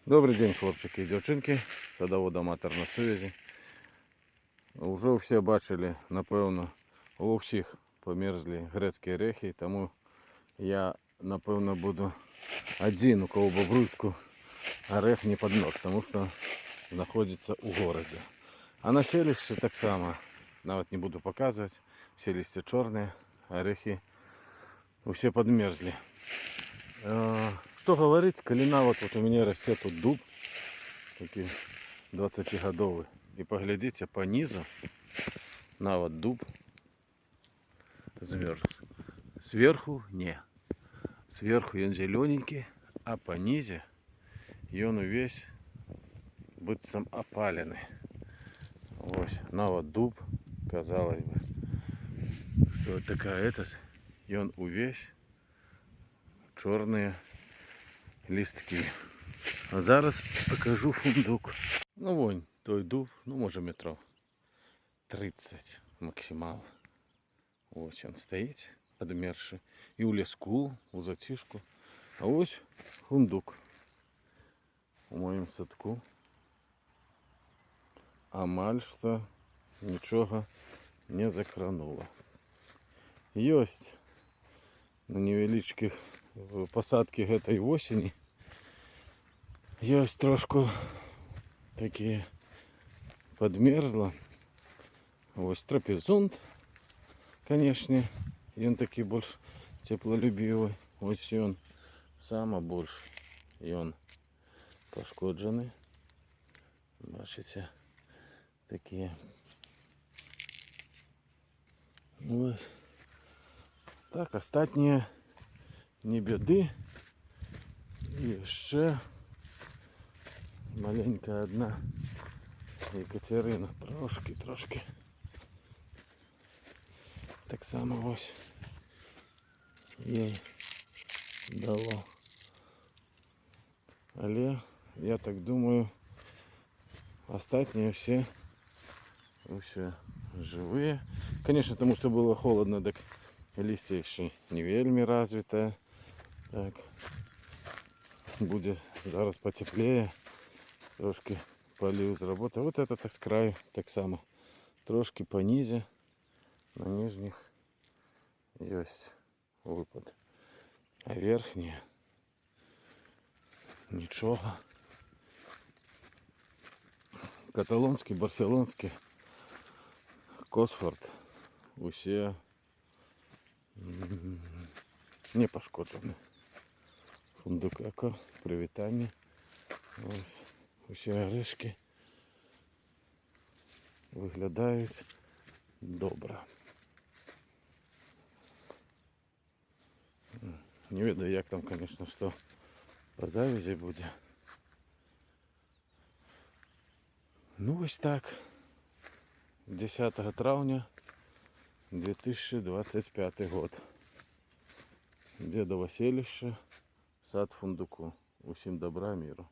Добрий день, хлопчики і дівчинки, садовод-аматор на сувязі. Уже всі бачили, напевно, у всіх померзли грецькі орехи, тому я, напевно, буду один, у кого бобруйську орех не поднос, тому що знаходиться у городі. А на селище так само, навіть не буду показувати, селище чорне, орехи все подмерзли. Что говорить, калина вот у меня растет тут дуб, такой 20-годовый. И поглядите по низу, на вот дуб замерз. Сверху не. Сверху он зелененький, а по низе он весь быццам опаленный. Вот, на вот дуб, казалось бы, что вот такая этот, и он увесь черные листки. А зараз покажу фундук. Ну вон той дуб, ну може метров 30 максимал. Ось він стоїть, подмерзший. І у ліску, у затишку. А ось фундук у моєму садку. Амаль що нічого не закрануло. Есть на невеличких посадках этой осени. Есть трошку такі подмерзло. Ось трапезунт, конечно, він такий більш теплолюбивий. Ось він саме більш, він пошкоджений. Бачите, такі. Ось. Так, остатні не біди. І ще маленька одна Екатерина, трошки. Так само ось їй дало. Але я так думаю, остатні все живые. Конечно, потому что было холодно, так листья еще не вельми развитые. Так, будет зараз потеплее. Трошки полив з роботи. Вот это так с краю, так само. Трошки пониже. На нижних есть выпад. А верхние ничего. Каталонский, барселонский, Косфорд усе не пошкоджені. Фундукако, привітання. Ось усі орешки виглядають добре. Не ведаю, як там, конечно, що по завязі буде. Ну ось так. 10 травня 2025 год. Дедово селище, сад фундуку. Усім добра, миру.